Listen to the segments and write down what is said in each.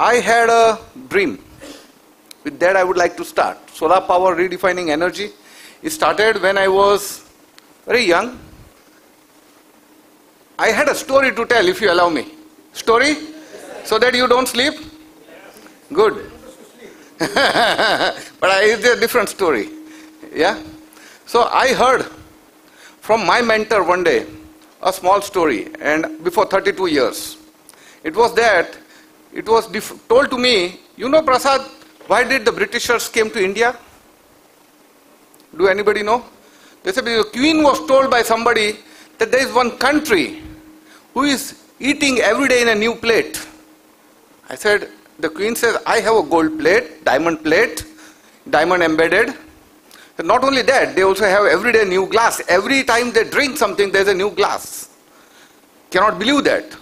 I had a dream. With that I would like to start. Solar power redefining energy. It started when I was very young. I had a story to tell, if you allow me. Story? So that you don't sleep? Good. But it's a different story. Yeah? So I heard from my mentor one day a small story, and before 32 years. It was that, it was told to me, you know, Prasad, why did the Britishers came to India? Do anybody know? They said the Queen was told by somebody that there is one country who is eating every day in a new plate. I said, the Queen says, I have a gold plate, diamond embedded. And not only that, they also have every day new glass. Every time they drink something, there's a new glass. Cannot believe that.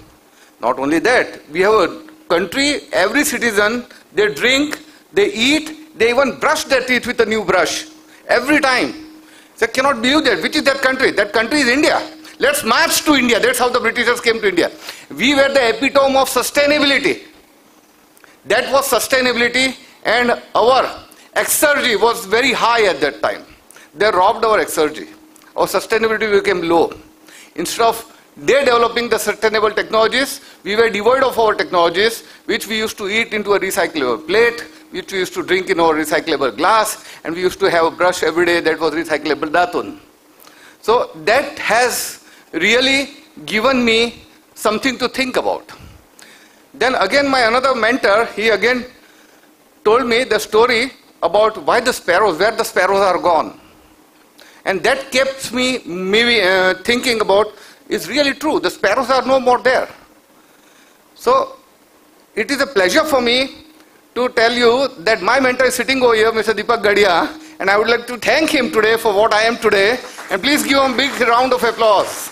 Not only that, we have a country, every citizen, they drink, they eat, they even brush their teeth with a new brush. Every time. So cannot believe that. Which is that country? That country is India. Let's march to India. That's how the Britishers came to India. We were the epitome of sustainability. That was sustainability, and our exergy was very high at that time. They robbed our exergy. Our sustainability became low. Instead of they developing the sustainable technologies, we were devoid of our technologies, which we used to eat into a recyclable plate, which we used to drink in our recyclable glass, and we used to have a brush every day that was recyclable datun. So that has really given me something to think about. Then again my another mentor, he again told me the story about why the sparrows, where the sparrows are gone. And that kept me maybe thinking about, is really true, the sparrows are no more there. So it is a pleasure for me to tell you that my mentor is sitting over here, Mr. Deepak Gadia, and I would like to thank him today for what I am today, and please give him a big round of applause.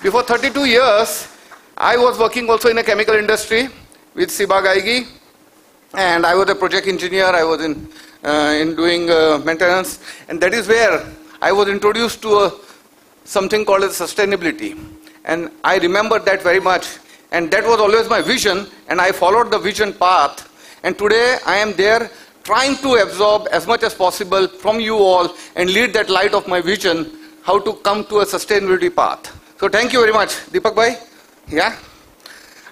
Before 32 years, I was working also in a chemical industry with Ciba Geigy, and I was a project engineer. I was in doing maintenance, and that is where I was introduced to something called as sustainability, and I remember that very much, and that was always my vision, and I followed the vision path, and today I am there trying to absorb as much as possible from you all and lead that light of my vision, how to come to a sustainability path. So thank you very much. Deepak bhai? Yeah?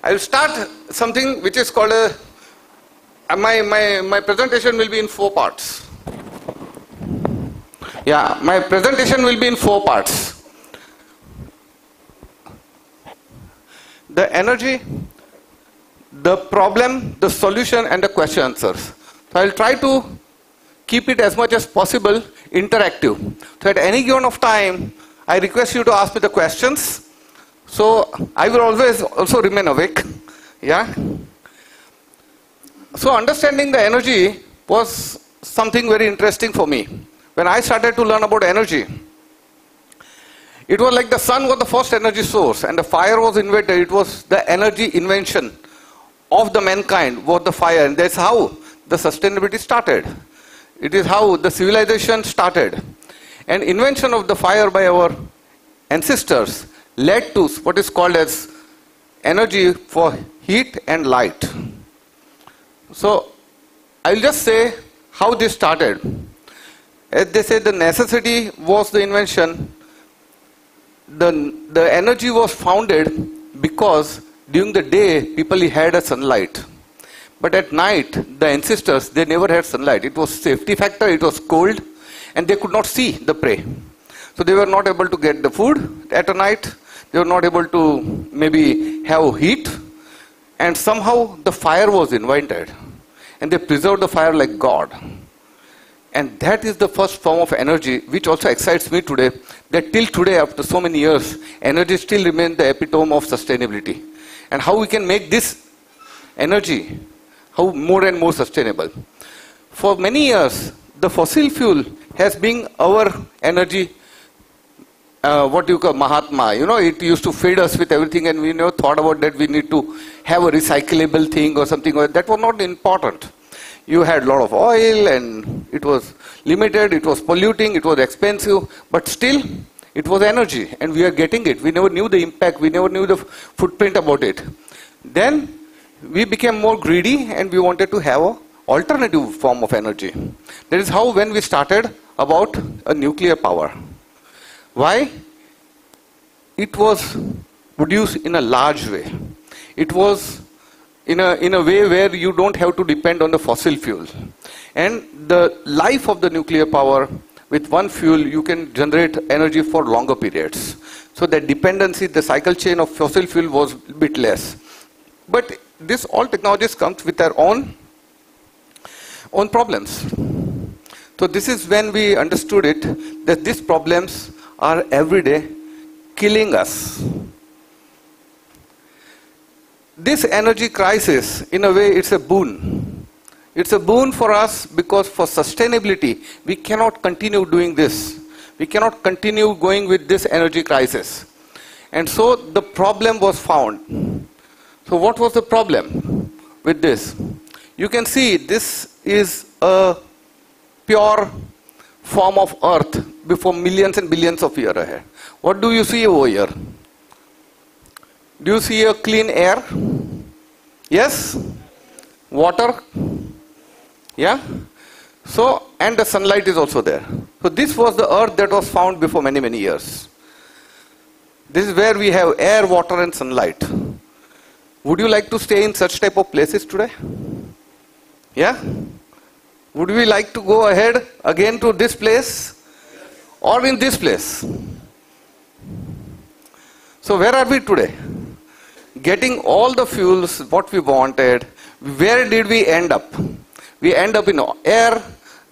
I will start something which is called my presentation will be in 4 parts. Yeah, my presentation will be in 4 parts. The energy, the problem, the solution, and the question answers. So I will try to keep it as much as possible interactive. So at any given of time, I request you to ask me the questions. So I will always also remain awake. Yeah. So understanding the energy was something very interesting for me. When I started to learn about energy, it was like the sun was the first energy source and the fire was invented. It was the energy invention of the mankind was the fire, and that's how the sustainability started. It is how the civilization started. And invention of the fire by our ancestors led to what is called as energy for heat and light. So I'll just say how this started. As they say, the necessity was the invention. The energy was founded because during the day people had a sunlight. But at night, the ancestors, they never had sunlight. It was safety factor, it was cold, and they could not see the prey. So they were not able to get the food at a night. They were not able to maybe have heat. And somehow the fire was invented. And they preserved the fire like God. And that is the first form of energy, which also excites me today, that till today, after so many years, energy still remains the epitome of sustainability. And how we can make this energy how more and more sustainable. For many years, the fossil fuel has been our energy, what you call Mahatma. You know, it used to feed us with everything, and we never thought about that we need to have a recyclable thing or something. That was not important. You had a lot of oil and it was limited, it was polluting, it was expensive, but still it was energy and we are getting it. We never knew the impact, we never knew the footprint about it. Then we became more greedy and we wanted to have an alternative form of energy. That is how when we started about a nuclear power. Why? It was produced in a large way. It was in a way where you don't have to depend on the fossil fuel. And the life of the nuclear power, with one fuel, you can generate energy for longer periods. So the dependency, the cycle chain of fossil fuel was a bit less. But this all technologies comes with their own problems. So this is when we understood it, that these problems are every day killing us. This energy crisis, in a way, it's a boon. It's a boon for us because for sustainability, we cannot continue doing this. We cannot continue going with this energy crisis. And so the problem was found. So what was the problem with this? You can see this is a pure form of earth before millions and billions of years ahead. What do you see over here? Do you see a clean air? Yes? Water? Yeah? So, and the sunlight is also there. So this was the earth that was found before many, many years. This is where we have air, water and sunlight. Would you like to stay in such type of places today? Yeah? Would we like to go ahead again to this place? Or in this place? So where are we today? Getting all the fuels, what we wanted. Where did we end up? We end up in air,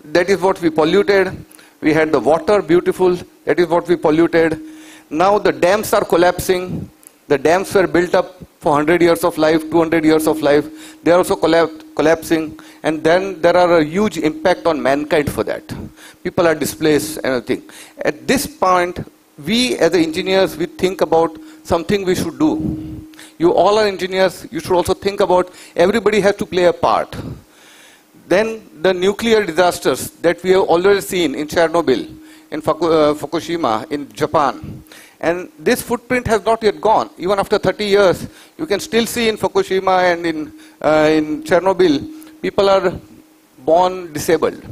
that is what we polluted. We had the water, beautiful, that is what we polluted. Now the dams are collapsing. The dams were built up for 100 years of life, 200 years of life. They are also collapsing. And then there are a huge impact on mankind for that. People are displaced and everything. At this point, we as engineers, we think about something we should do. You all are engineers, you should also think about everybody has to play a part. Then the nuclear disasters that we have already seen in Chernobyl, in Fukushima, in Japan. And this footprint has not yet gone. Even after 30 years, you can still see in Fukushima and in Chernobyl, people are born disabled.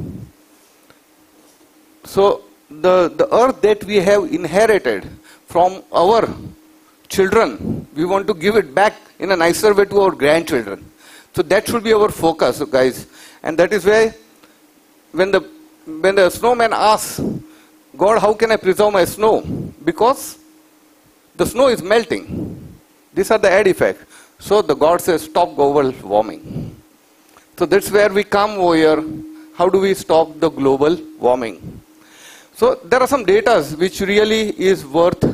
So the earth that we have inherited from our children, we want to give it back in a nicer way to our grandchildren. So that should be our focus, guys. And that is why when the snowman asks, God, how can I preserve my snow? Because the snow is melting. These are the add effects. So the God says, stop global warming. So that's where we come over here. How do we stop the global warming? So there are some data which really is worth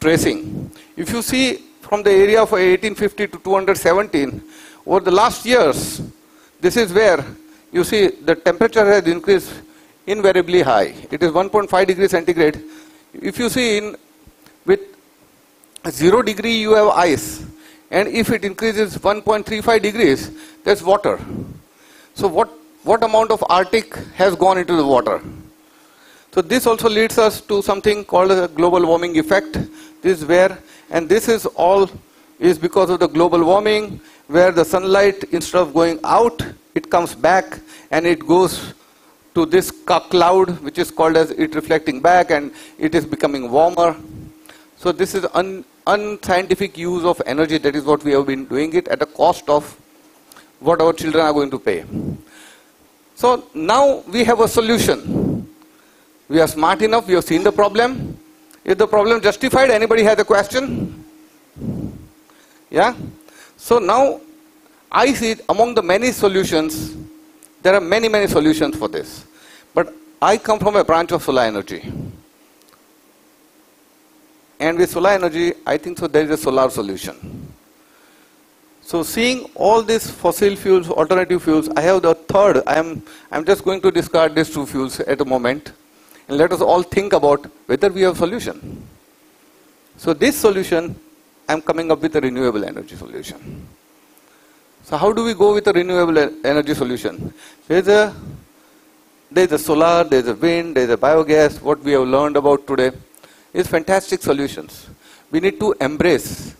tracing. If you see from the area of 1850 to 217, over the last years, this is where you see the temperature has increased invariably high. It is 1.5 degrees centigrade. If you see with 0 degree you have ice, and if it increases 1.35 degrees, there's water. So what amount of Arctic has gone into the water? So this also leads us to something called a global warming effect. This is where, and this is all is because of the global warming, where the sunlight, instead of going out, it comes back and it goes to this cloud, which is called as it reflecting back, and it is becoming warmer. So this is unscientific use of energy. That is what we have been doing it at the cost of what our children are going to pay. So now we have a solution. We are smart enough, we have seen the problem. Is the problem justified? Anybody has a question? Yeah? So now I see among the many solutions, there are many, many solutions for this. But I come from a branch of solar energy. And with solar energy, I think so there is a solar solution. So seeing all these fossil fuels, alternative fuels, I have the third. I'm just going to discard these two fuels at the moment. And let us all think about whether we have a solution. So this solution, I'm coming up with a renewable energy solution. So how do we go with a renewable energy solution? There's a solar, there's a wind, there's a biogas. What we have learned about today is fantastic solutions. We need to embrace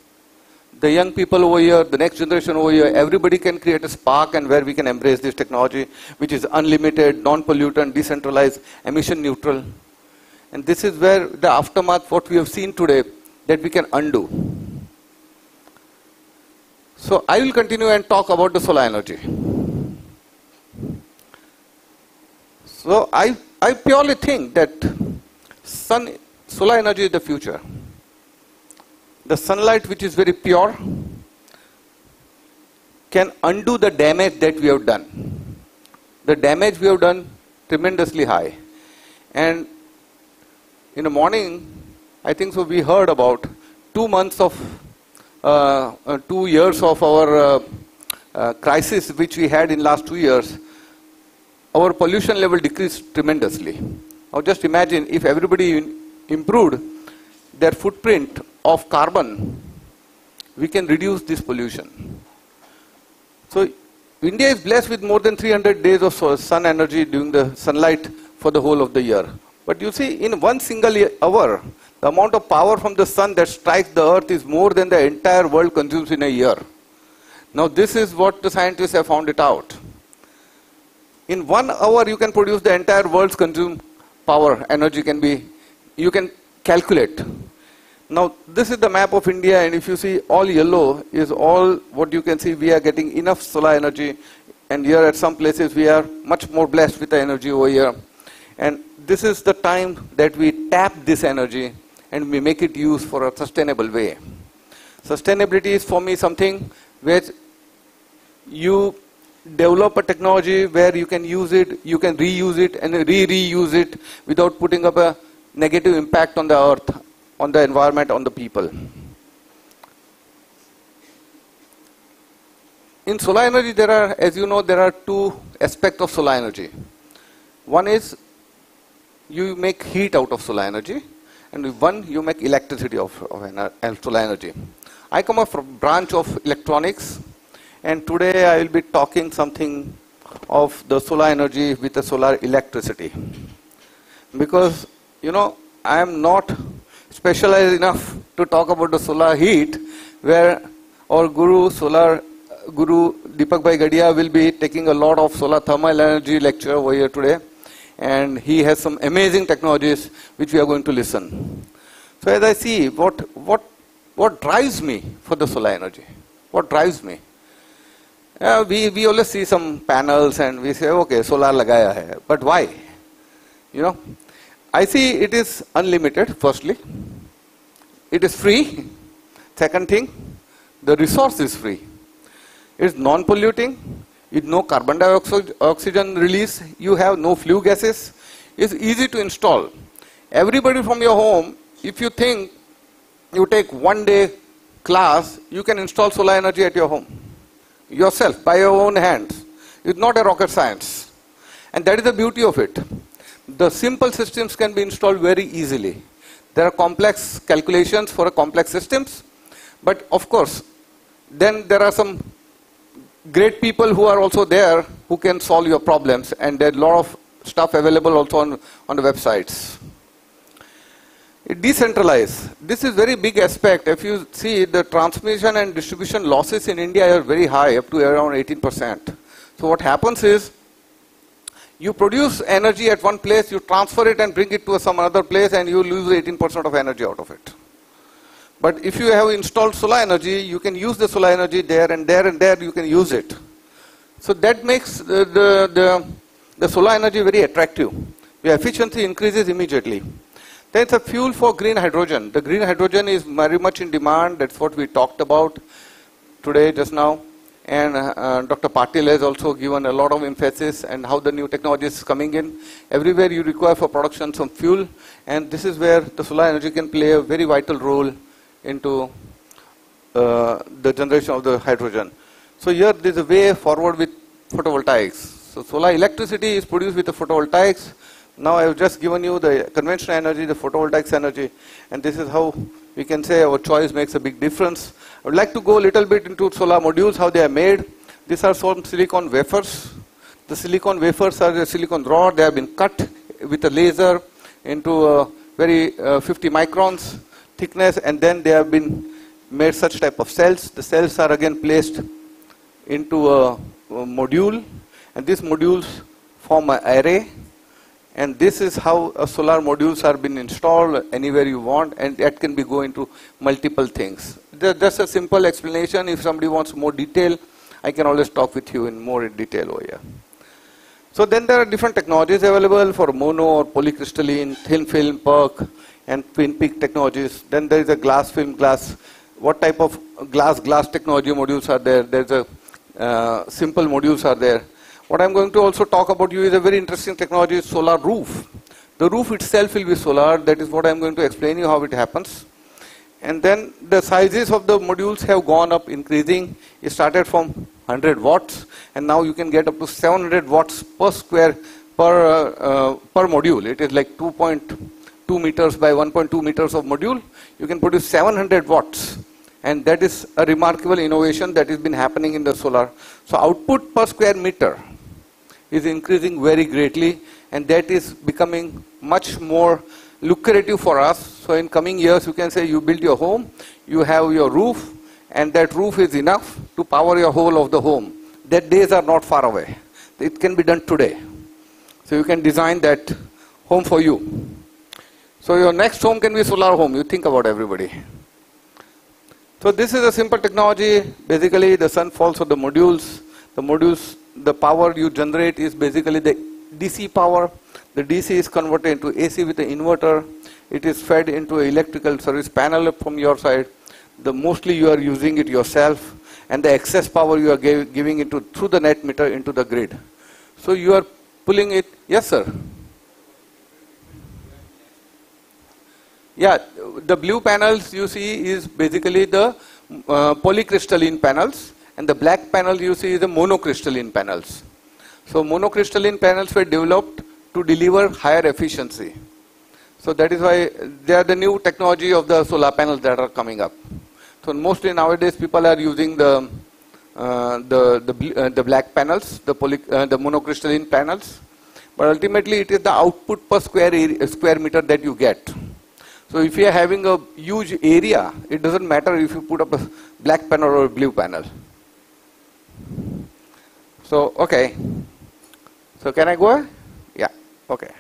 the young people over here, the next generation over here, everybody can create a spark and where we can embrace this technology, which is unlimited, non-pollutant, decentralized, emission neutral. And this is where the aftermath, what we have seen today, that we can undo. So I will continue and talk about the solar energy. So I purely think that solar energy is the future. The sunlight, which is very pure, can undo the damage that we have done. The damage we have done tremendously high. And in the morning, I think so we heard about 2 months of, 2 years of our crisis which we had in last 2 years. Our pollution level decreased tremendously. Now just imagine if everybody improved their footprint of carbon, we can reduce this pollution. So India is blessed with more than 300 days of sun energy during the sunlight for the whole of the year. But you see, in one single hour, the amount of power from the sun that strikes the earth is more than the entire world consumes in a year. Now this is what the scientists have found it out. In 1 hour, you can produce the entire world's consumed power, energy can be, you can calculate. Now, this is the map of India, and if you see all yellow is all what you can see, we are getting enough solar energy, and here at some places we are much more blessed with the energy over here. And this is the time that we tap this energy and we make it use for a sustainable way. Sustainability is for me something where you develop a technology where you can use it, you can reuse it and reuse it without putting up a negative impact on the earth, on the environment, on the people. In solar energy, there are, as you know, there are 2 aspects of solar energy. One is you make heat out of solar energy, and one you make electricity of solar energy. I come from a branch of electronics, and today I will be talking something of the solar energy with the solar electricity. Because, you know, I am not specialized enough to talk about the solar heat, where our Guru Deepak Bhai Gadia will be taking a lot of solar thermal energy lecture over here today. And he has some amazing technologies which we are going to listen. So as I see, what drives me for the solar energy? What drives me? We always see some panels and we say, okay, solar lagaya hai. But why? You know, I see it is unlimited, firstly. It is free. Second thing, the resource is free. It is non-polluting. With no carbon dioxide oxygen release, you have no flue gases. It's easy to install. Everybody from your home, if you think you take 1 day class, you can install solar energy at your home. Yourself, by your own hands. It's not a rocket science. And that is the beauty of it. The simple systems can be installed very easily. There are complex calculations for complex systems. But of course, then there are some great people who are also there who can solve your problems, and there are a lot of stuff available also on the websites. Decentralized. This is very big aspect. If you see, the transmission and distribution losses in India are very high, up to around 18%. So what happens is, you produce energy at one place, you transfer it and bring it to some other place, and you lose 18% of energy out of it. But if you have installed solar energy, you can use the solar energy there and there and there you can use it. So that makes the solar energy very attractive. The efficiency increases immediately. Then it's a fuel for green hydrogen. The green hydrogen is very much in demand. That's what we talked about today, just now. And Dr. Patil has also given a lot of emphasis on how the new technology is coming in. Everywhere you require for production some fuel. And this is where the solar energy can play a very vital role into the generation of the hydrogen. So here there is a way forward with photovoltaics. So solar electricity is produced with the photovoltaics. Now I have just given you the conventional energy, the photovoltaics energy, and this is how we can say our choice makes a big difference. I would like to go a little bit into solar modules, how they are made. These are some silicon wafers. The silicon wafers are the silicon rod. They have been cut with a laser into a very 50 microns thickness, and then they have been made such type of cells. The cells are again placed into a module, and these modules form an array. And this is how solar modules are being installed anywhere you want, and that can be go into multiple things. Just a simple explanation. If somebody wants more detail, I can always talk with you in more detail over here. So then there are different technologies available for mono or polycrystalline, thin film, PERC, and twin peak technologies. Then there is a glass film glass. What type of glass technology modules are there? There's a simple modules are there. What I'm going to also talk about you is a very interesting technology, solar roof. The roof itself will be solar. That is what I'm going to explain you how it happens. And then the sizes of the modules have gone up, increasing. It started from 100 watts, and now you can get up to 700 watts per square per module. It is like 2.2 meters by 1.2 meters of module. You can produce 700 watts. And that is a remarkable innovation that has been happening in the solar. So output per square meter is increasing very greatly, and that is becoming much more lucrative for us. So in coming years, you can say you build your home, you have your roof, and that roof is enough to power your whole of the home. That days are not far away. It can be done today. So you can design that home for you. So your next home can be solar home. You think about everybody. So this is a simple technology. Basically, the sun falls on the modules. The modules, the power you generate is basically the DC power. The DC is converted into AC with the inverter. It is fed into an electrical service panel from your side. Mostly you are using it yourself, and the excess power you are giving it through the net meter into the grid. So you are pulling it. Yes, sir. Yeah, the blue panels you see is basically the polycrystalline panels, and the black panel you see is the monocrystalline panels. So monocrystalline panels were developed to deliver higher efficiency. So that is why they are the new technology of the solar panels that are coming up. So mostly nowadays people are using the black panels, the monocrystalline panels, but ultimately it is the output per square meter that you get. So if you are having a huge area, it doesn't matter if you put up a black panel or a blue panel. So, okay. So can I go? Yeah, okay.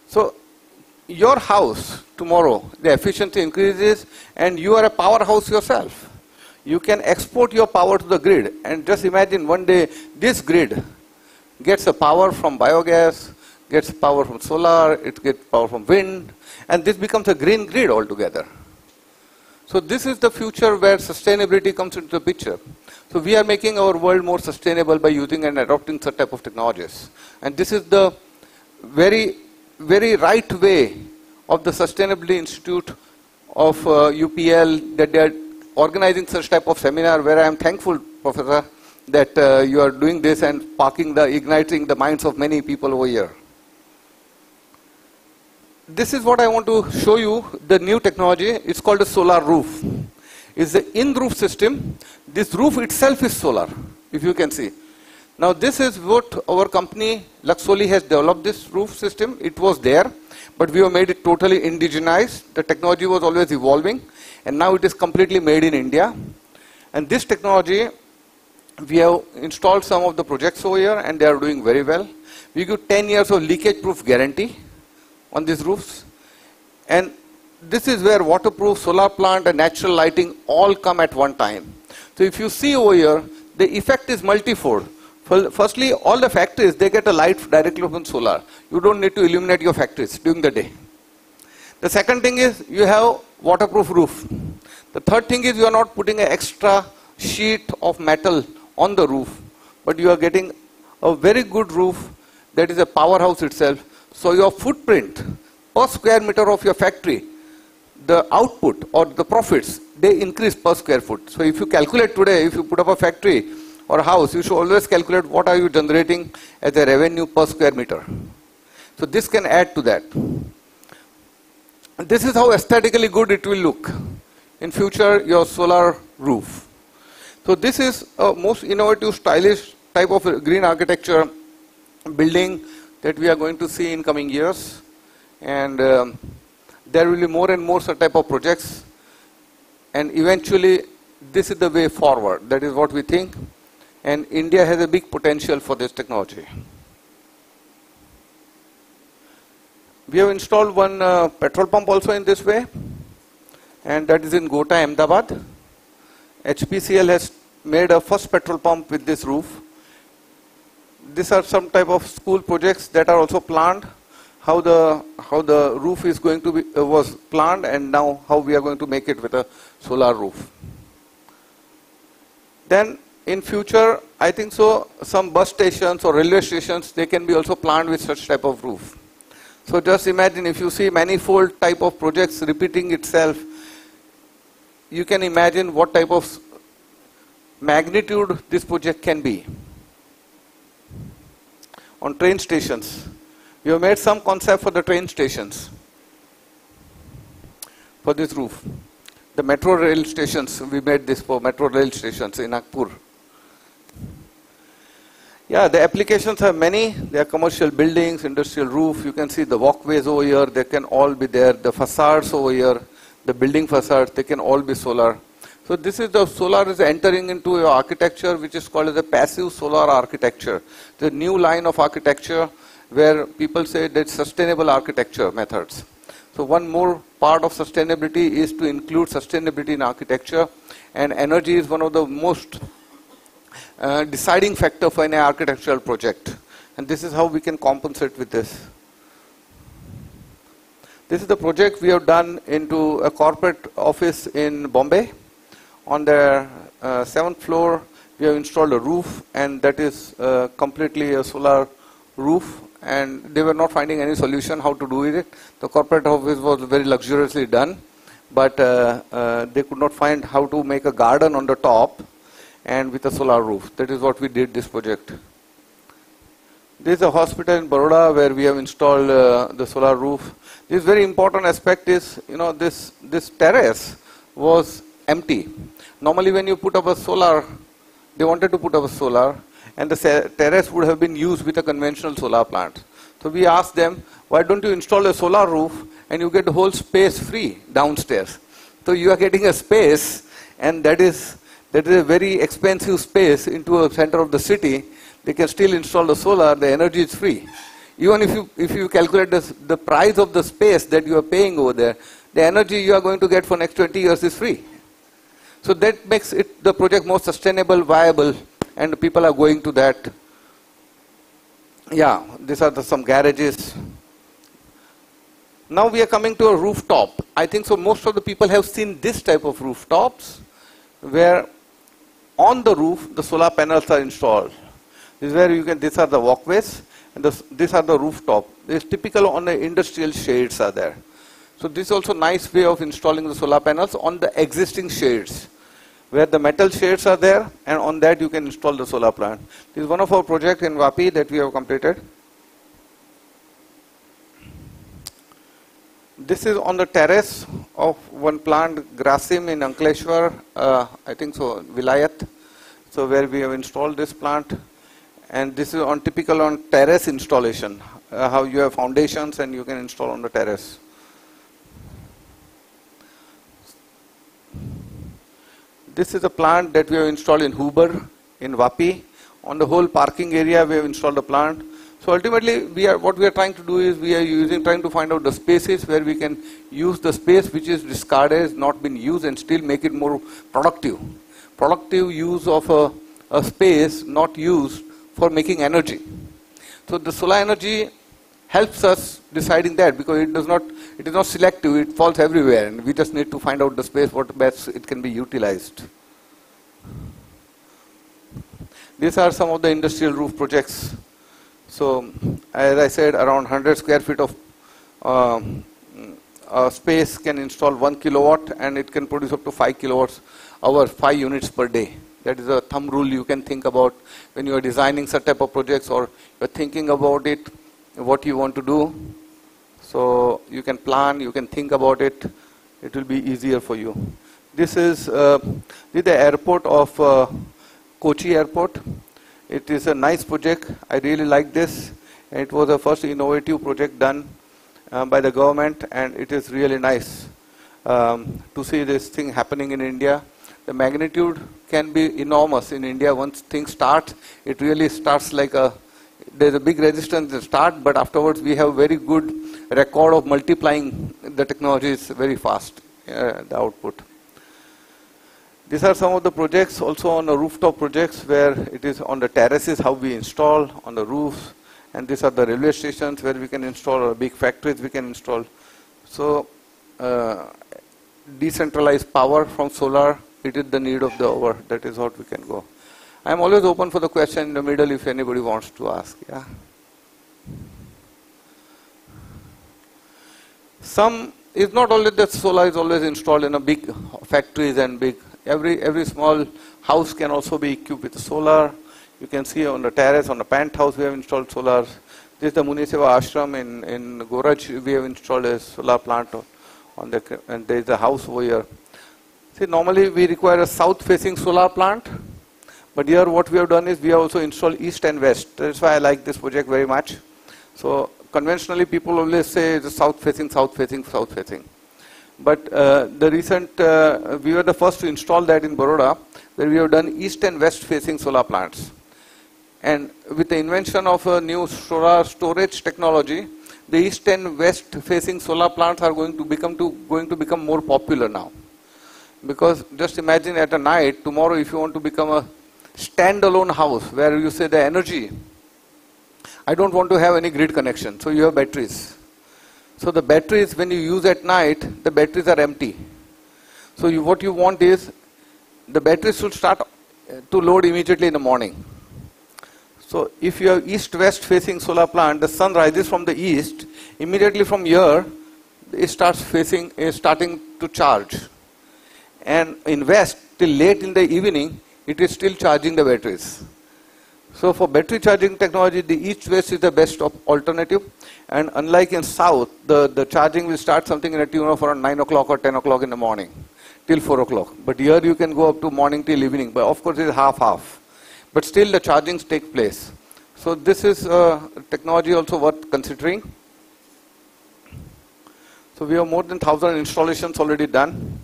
So your house tomorrow, the efficiency increases, and you are a powerhouse yourself. You can export your power to the grid, and just imagine one day this grid gets a power from biogas, gets power from solar, it gets power from wind, and this becomes a green grid altogether. So this is the future where sustainability comes into the picture. So we are making our world more sustainable by using and adopting such type of technologies. And this is the very, very right way of the Sustainability Institute of UPL, that they are organizing such type of seminar, where I am thankful, Professor, that you are doing this and igniting the minds of many people over here. This is what I want to show you, the new technology. It's called a solar roof. It's the in-roof system. This roof itself is solar, if you can see. Now this is what our company, Luxoli, has developed this roof system. It was there, but we have made it totally indigenized. The technology was always evolving, and now it is completely made in India. And this technology, we have installed some of the projects over here, and they are doing very well. We give 10 years of leakage-proof guarantee on these roofs. And this is where waterproof, solar plant, and natural lighting all come at one time. So if you see over here, the effect is multifold. Firstly, all the factories, they get a light directly from solar. You don't need to illuminate your factories during the day. The second thing is you have waterproof roof. The third thing is you are not putting an extra sheet of metal on the roof, but you are getting a very good roof that is a powerhouse itself. So your footprint per square meter of your factory, the output or the profits, they increase per square foot. So if you calculate today, if you put up a factory or a house, you should always calculate what are you generating as a revenue per square meter. So this can add to that. This is how aesthetically good it will look in future, your solar roof. So this is a most innovative, stylish type of green architecture building that we are going to see in coming years. And there will be more and more such type of projects. And eventually, this is the way forward. That is what we think. And India has a big potential for this technology. We have installed one petrol pump also in this way, and that is in Gota, Ahmedabad. HPCL has made a first petrol pump with this roof. These are some type of school projects that are also planned. How the roof is going to be was planned, and now how we are going to make it with a solar roof. Then in future, I think so, some bus stations or railway stations, they can be also planned with such type of roof. So just imagine if you see manifold type of projects repeating itself, you can imagine what type of magnitude this project can be. On train stations, we have made some concept for the train stations for this roof. The metro rail stations, we made this for metro rail stations in Nagpur. Yeah, the applications are many. There are commercial buildings, industrial roof. You can see the walkways over here. They can all be there. The facades over here, the building facades, they can all be solar. So this is the solar is entering into your architecture, which is called as a passive solar architecture. The new line of architecture where people say that sustainable architecture methods. So one more part of sustainability is to include sustainability in architecture, and energy is one of the most deciding factor for any architectural project. And this is how we can compensate with this. This is the project we have done into a corporate office in Bombay. On their 7th floor, we have installed a roof, and that is completely a solar roof. And they were not finding any solution how to do it. The corporate office was very luxuriously done, but they could not find how to make a garden on the top and with a solar roof. That is what we did this project. This is a hospital in Baroda where we have installed the solar roof. This very important aspect is, you know, this terrace was empty. Normally when you put up a solar, they wanted to put up a solar, and the terrace would have been used with a conventional solar plant. So we asked them, why don't you install a solar roof and you get the whole space free downstairs. So you are getting a space, and that is a very expensive space into a center of the city. They can still install the solar, the energy is free. Even if you calculate the price of the space that you are paying over there, the energy you are going to get for next 20 years is free. So that makes it the project more sustainable, viable, and people are going to that. Yeah, these are some garages. Now we are coming to a rooftop. I think so most of the people have seen this type of rooftops where on the roof the solar panels are installed. This is where you can, these are the walkways, and these are the rooftop. This is typical on the industrial shades are there. So this is also a nice way of installing the solar panels on the existing shades, where the metal shades are there, and on that you can install the solar plant. This is one of our projects in Vapi that we have completed. This is on the terrace of one plant, Grasim in Ankleshwar, I think so, Vilayat. So where we have installed this plant. And this is on typical on terrace installation, how you have foundations and you can install on the terrace. This is a plant that we have installed in Huber, in Vapi. On the whole parking area, we have installed a plant. So ultimately, what we are trying to do is we are trying to find out the spaces where we can use the space which is discarded, has not been used, and still make it more productive. Productive use of a space not used for making energy. So the solar energy helps us deciding that, because it is not selective, it falls everywhere, and we just need to find out the space what best it can be utilized. These are some of the industrial roof projects. So as I said, around 100 square feet of space can install 1 kilowatt, and it can produce up to 5 kilowatts hour, 5 units per day. That is a thumb rule you can think about when you are designing such type of projects, or you are thinking about it, what you want to do. So you can plan, you can think about it. It will be easier for you. This is the airport of Kochi Airport. It is a nice project. I really like this. It was the first innovative project done by the government, and it is really nice. to see this thing happening in India. The magnitude can be enormous in India. Once things start, it really starts like there's a big resistance to start, but afterwards we have very good record of multiplying the technologies very fast, the output. These are some of the projects also on the rooftop projects where it is on the terraces how we install, on the roofs, and these are the railway stations where we can install, or big factories we can install. So decentralized power from solar, it is the need of the hour, that is what we can go. I am always open for the question in the middle if anybody wants to ask. Yeah. Some is not only that solar is always installed in a big factories and big. Every small house can also be equipped with solar. You can see on the terrace, on the penthouse, we have installed solar. This is the Muniseva Ashram in Goraj. We have installed a solar plant on the, and there is a house over here. See, normally we require a south-facing solar plant, but here what we have done is we have also installed east and west. That's why I like this project very much. So conventionally, people always say the south-facing, south-facing, south-facing. But the recent, we were the first to install that in Baroda, where we have done east and west facing solar plants. And with the invention of a new solar storage technology, the east and west facing solar plants are going to become more popular now. Because just imagine at a night, tomorrow if you want to become a standalone house where you say the energy, I don't want to have any grid connection, so you have batteries. So the batteries, when you use at night, the batteries are empty. So what you want is, the batteries should start to load immediately in the morning. So if you have east-west facing solar plant, the sun rises from the east, immediately from here, it starts starting to charge. And in west, till late in the evening, it is still charging the batteries. So for battery charging technology, the east-west is the best alternative. And unlike in south, the charging will start something in a tune of around 9 o'clock or 10 o'clock in the morning, till 4 o'clock. But here you can go up to morning till evening, but of course it is half-half. But still the chargings take place. So this is technology also worth considering. So we have more than 1,000 installations already done.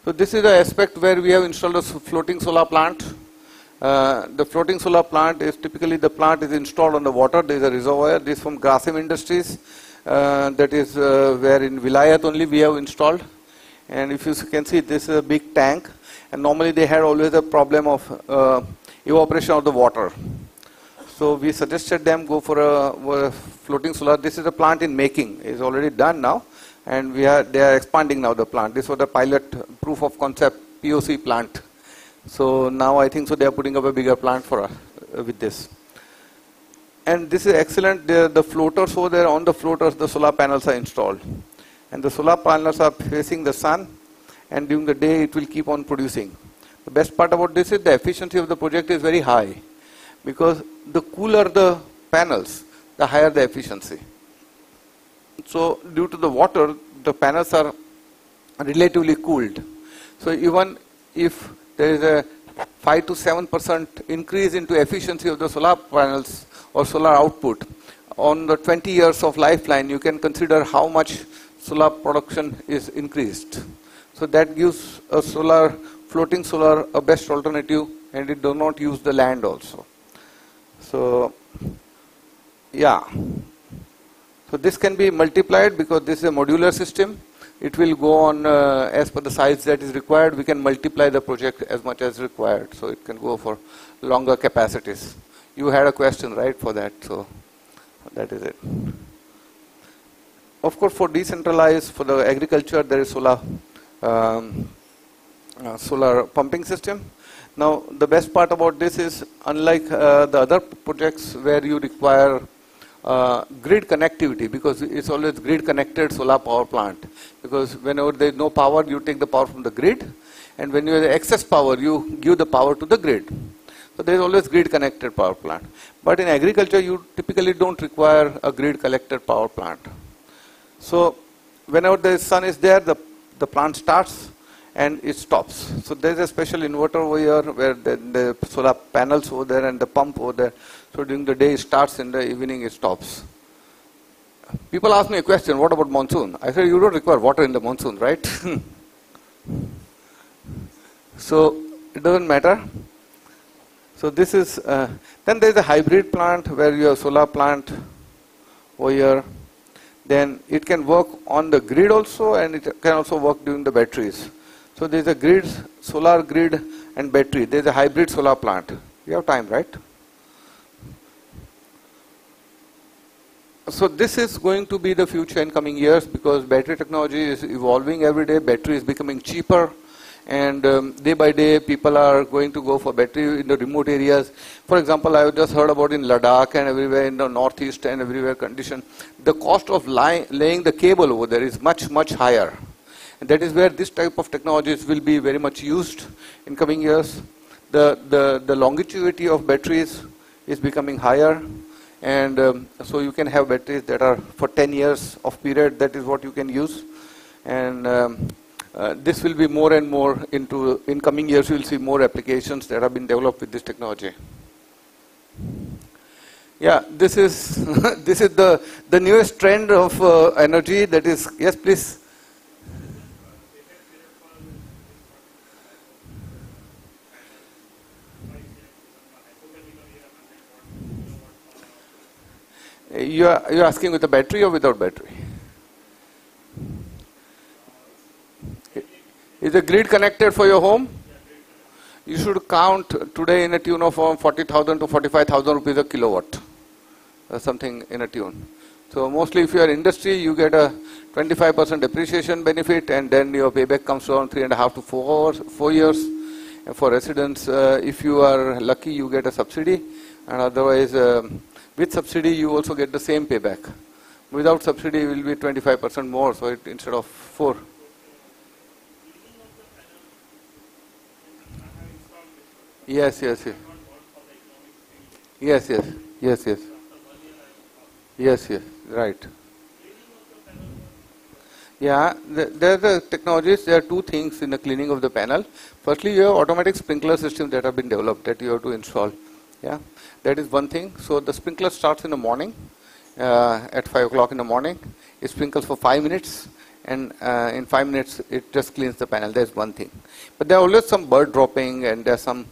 So this is the aspect where we have installed a floating solar plant. The floating solar plant is typically the plant is installed on the water. There is a reservoir. This is from Grasim Industries. That is where in Vilayat only we have installed. And if you can see, this is a big tank. And normally they had always a problem of evaporation of the water. So we suggested them go for a floating solar. This is a plant in making. It's already done now. And they are expanding now the plant. This was the pilot proof of concept POC plant. So now I think so they are putting up a bigger plant for us with this. And this is excellent. The floaters over there, on the floaters, the solar panels are installed. And the solar panels are facing the sun, and during the day it will keep on producing. The best part about this is the efficiency of the project is very high, because the cooler the panels, the higher the efficiency. So due to the water, the panels are relatively cooled. So even if there is a 5 to 7% increase into efficiency of the solar panels or solar output, on the 20 years of lifeline, you can consider how much solar production is increased. So that gives a floating solar a best alternative, and it does not use the land also. So, yeah. So this can be multiplied because this is a modular system. It will go on as per the size that is required. We can multiply the project as much as required. So it can go for longer capacities. You had a question, right, for that. So that is it. Of course, for decentralized, for the agriculture, there is solar pumping system. Now, the best part about this is, unlike the other projects where you require grid connectivity, because it's always grid connected solar power plant, because whenever there is no power, you take the power from the grid, and when you have excess power, you give the power to the grid. So there is always grid connected power plant. But in agriculture, you typically don't require a grid connected power plant. So whenever the sun is there, the plant starts and it stops. So there is a special inverter over here where the solar panels over there and the pump over there. So during the day it starts, in the evening it stops. people ask me a question, what about monsoon? I said, you don't require water in the monsoon, right? So it doesn't matter. So this is, then there's a hybrid plant where you have solar plant over here. Then it can work on the grid also, and it can also work during the batteries. So there's a grid, solar grid and battery. There's a hybrid solar plant. You have time, right? So this is going to be the future in coming years because battery technology is evolving every day. Battery is becoming cheaper. And day by day, people are going to go for battery in the remote areas. For example, I just heard about in Ladakh and everywhere in the northeast and everywhere condition, the cost of laying the cable over there is much, much higher. And that is where this type of technologies will be very much used in coming years. The longevity of batteries is becoming higher. And so you can have batteries that are for 10 years of period, that is what you can use. And this will be more and more in coming years, you will see more applications that have been developed with this technology. Yeah, this is, this is the newest trend of energy that is, yes please. You're asking with a battery or without battery? Is the grid connected for your home? You should count today in a tune of 40,000 to 45,000 rupees a kilowatt. Something in a tune. So mostly if you are industry, you get a 25% depreciation benefit, and then your payback comes around 3.5 to 4 years. And for residents, if you are lucky, you get a subsidy, and otherwise with subsidy you also get the same payback. Without subsidy it will be 25% more, so instead of 4. Yes, yes, yes. Yes, yes, yes, yes. Yes, yes, right. Yeah, there are the technologies, there are two things in the cleaning of the panel. Firstly, you have automatic sprinkler systems that have been developed that you have to install. Yeah, that is one thing. So the sprinkler starts in the morning, at 5 o'clock in the morning. It sprinkles for 5 minutes, and in 5 minutes it just cleans the panel. That's one thing. But there are always some bird dropping, and there's some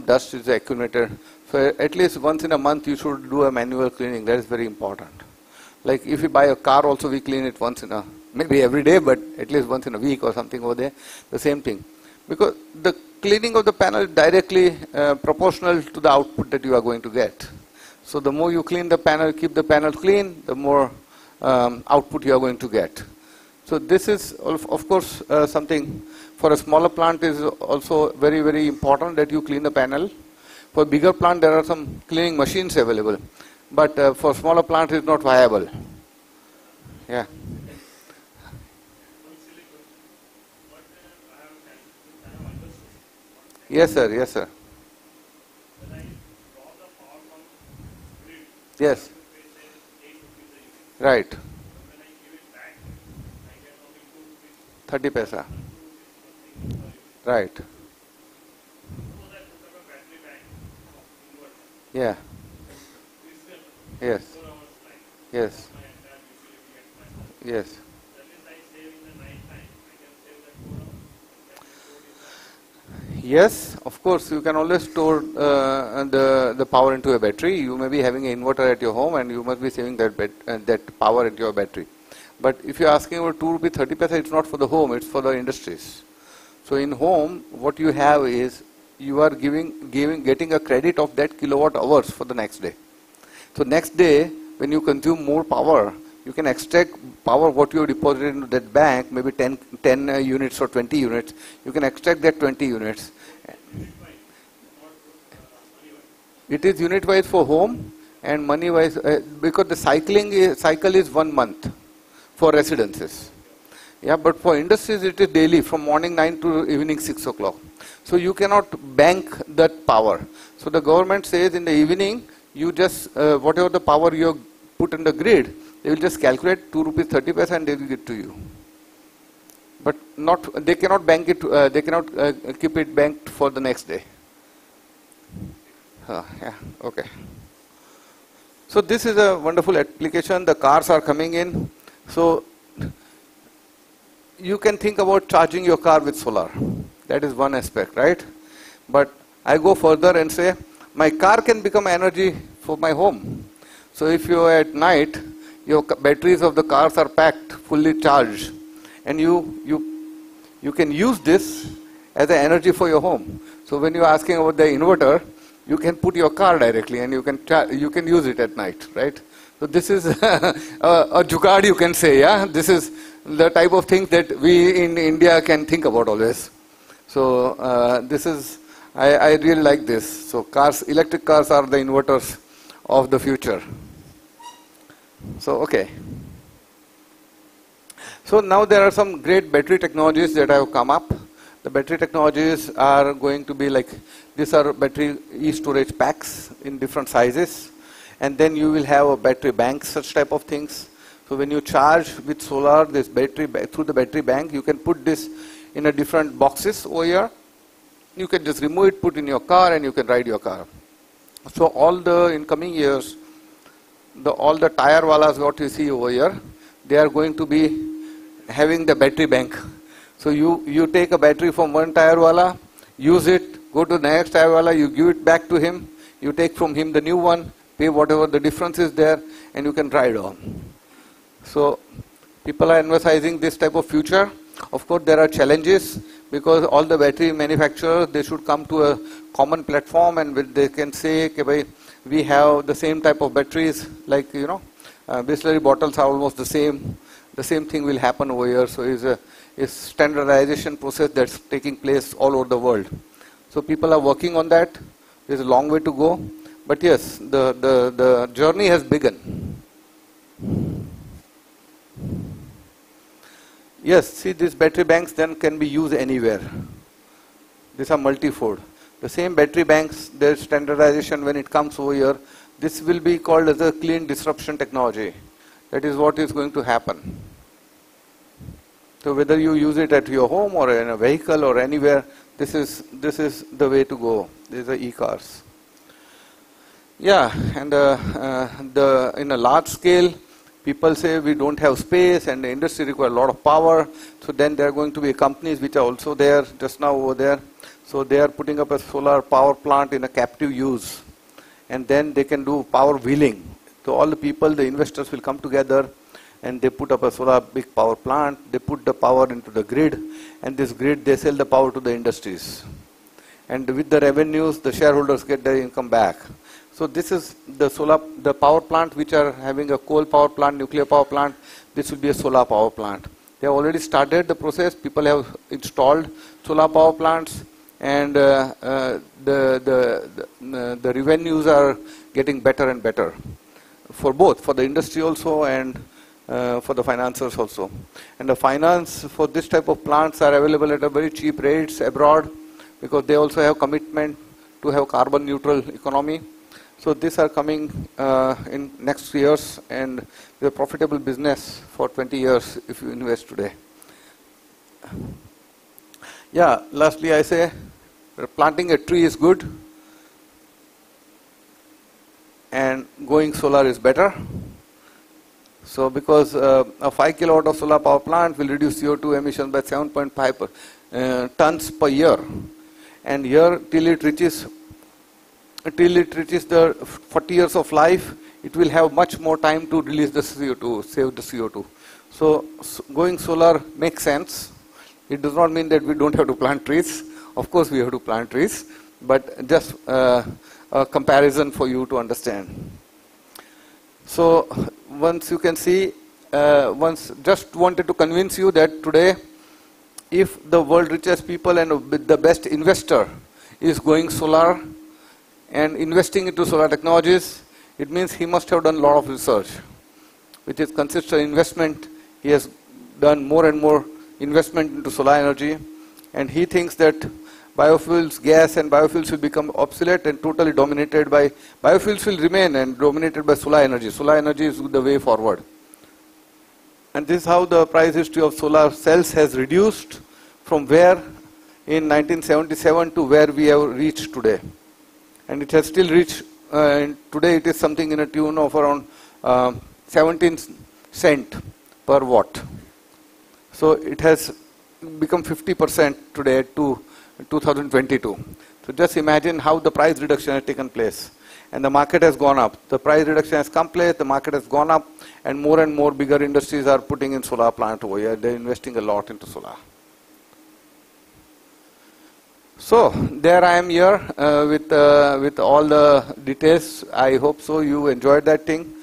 dust is accumulated. So at least once in a month you should do a manual cleaning. That is very important. Like if you buy a car also, we clean it once in a, maybe every day, but at least once in a week or something over there. The same thing. Because the cleaning of the panel is directly proportional to the output that you are going to get. So the more you clean the panel, keep the panel clean, the more output you are going to get. So this is, of course, something for a smaller plant is also very, very important that you clean the panel. For bigger plant, there are some cleaning machines available. But for smaller plant, it's not viable. Yeah. Yes, sir. Yes, sir. Yes. Right. 30 paisa. Right. Yeah. Yes. Yes. Yes. Yes, of course, you can always store the power into a battery. You may be having an inverter at your home, and you must be saving that power into your battery. But if you're asking about 2 rupees 30 paisa, it's not for the home, it's for the industries. So in home, what you have is you are getting a credit of that kilowatt hours for the next day. So next day, when you consume more power, you can extract power what you deposited into that bank, maybe 10 units or 20 units. You can extract that 20 units. It is unit-wise for home and money-wise, because the cycle is 1 month for residences. Yeah, but for industries it is daily from morning 9 to evening 6 o'clock. So you cannot bank that power. So the government says in the evening, you just, whatever the power you have put in the grid, they will just calculate 2 rupees 30 paisa and they will give to you. But they cannot bank it, they cannot keep it banked for the next day. Yeah, okay. So this is a wonderful application. The cars are coming in. So you can think about charging your car with solar. That is one aspect, right? But I go further and say, my car can become energy for my home. So if you are at night, your batteries of the cars are packed, fully charged, and you can use this as an energy for your home. So when you are asking about the inverter, you can put your car directly and you can use it at night, right? So this is a jugaad, you can say, yeah? This is the type of things that we in India can think about always. So this is, I really like this. So cars, electric cars are the inverters of the future. So, okay. So now there are some great battery technologies that have come up. The battery technologies are going to be like, these are battery e-storage packs in different sizes. And then you will have a battery bank, such type of things. So when you charge with solar, this battery through the battery bank, you can put this in a different boxes over here. You can just remove it, put in your car, and you can ride your car. So all the incoming years, all the tire wallas what you see over here, they are going to be having the battery bank. So you take a battery from one tire walla, use it, go to the next tire walla, you give it back to him, you take from him the new one, pay whatever the difference is there, and you can ride on. So people are emphasizing this type of future. Of course, there are challenges because all the battery manufacturers, they should come to a common platform and they can say, okay, we have the same type of batteries, like, you know, Bisleri bottles are almost the same. The same thing will happen over here. So it's a standardization process that's taking place all over the world. So people are working on that. There's a long way to go. But yes, the journey has begun. Yes, see, these battery banks then can be used anywhere. These are multi-fold. The same battery banks, their standardization when it comes over here, this will be called as a clean disruption technology. That is what is going to happen. So whether you use it at your home or in a vehicle or anywhere, this is the way to go. These are e-cars. Yeah, and in a large scale, people say we don't have space and the industry requires a lot of power. So then there are going to be companies which are also there, just now over there. So they are putting up a solar power plant in a captive use. And then they can do power wheeling. So all the people, the investors will come together and they put up a solar big power plant. They put the power into the grid. And this grid, they sell the power to the industries. And with the revenues, the shareholders get their income back. So this is the power plant which are having a coal power plant, nuclear power plant. This will be a solar power plant. They have already started the process. People have installed solar power plants. And the revenues are getting better and better for both, for the industry also and for the financiers also. And the finance for this type of plants are available at a very cheap rates abroad because they also have commitment to have carbon neutral economy. So these are coming in next years and they're profitable business for 20 years if you invest today. Yeah, lastly I say, planting a tree is good and going solar is better. So because a 5 kilowatt of solar power plant will reduce CO2 emissions by 7.5 tons per year. And here till it reaches the 40 years of life, it will have much more time to release the CO2, save the CO2. So going solar makes sense. It does not mean that we don't have to plant trees. Of course we have to plant trees, but just a comparison for you to understand. So once you can see, once just wanted to convince you that today, if the world richest people and the best investor is going solar and investing into solar technologies, it means he must have done a lot of research, which is consists of investment. He has done more and more investment into solar energy, and he thinks that biofuels, gas and biofuels will become obsolete and totally dominated by, biofuels will remain and dominated by solar energy. Solar energy is the way forward. And this is how the price history of solar cells has reduced from where in 1977 to where we have reached today. And it has still reached today it is something in a tune of around 17 cent per watt. So it has become 50% today to 2022. So just imagine how the price reduction has taken place. And the market has gone up. The price reduction has come place, the market has gone up, and more bigger industries are putting in solar plant over here. They're investing a lot into solar. So there I am here with all the details. I hope so you enjoyed that thing.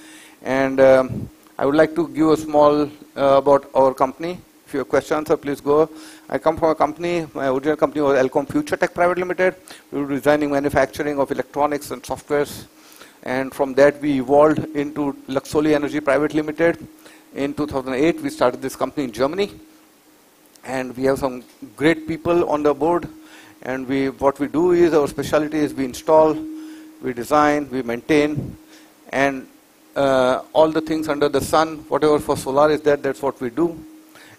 And I would like to give a small about our company. If you have questions, please go. I come from a company, my original company was Elcom Future Tech Private Limited. We were designing manufacturing of electronics and softwares. And from that we evolved into Luxoli Energy Private Limited. In 2008 we started this company in Germany. And we have some great people on the board. And what we do is, our specialty is we install, we design, we maintain, and all the things under the sun, whatever for solar is there, that's what we do.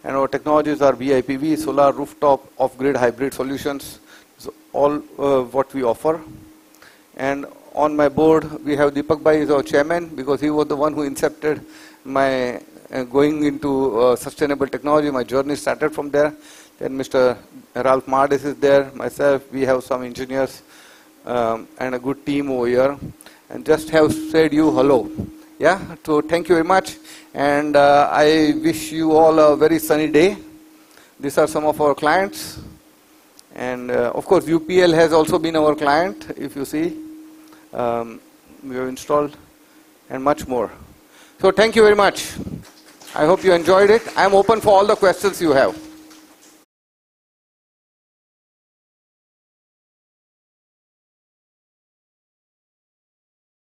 And our technologies are BIPV, solar, rooftop, off-grid, hybrid solutions. So all what we offer. And on my board, we have Deepak Bhai is our chairman, because he was the one who incepted my going into sustainable technology. My journey started from there. Then Mr. Ralph Mardis is there, myself, we have some engineers and a good team over here. And just have said you hello. Yeah, so thank you very much. And I wish you all a very sunny day. These are some of our clients. And of course, UPL has also been our client, if you see. We have installed and much more. So thank you very much. I hope you enjoyed it. I am open for all the questions you have.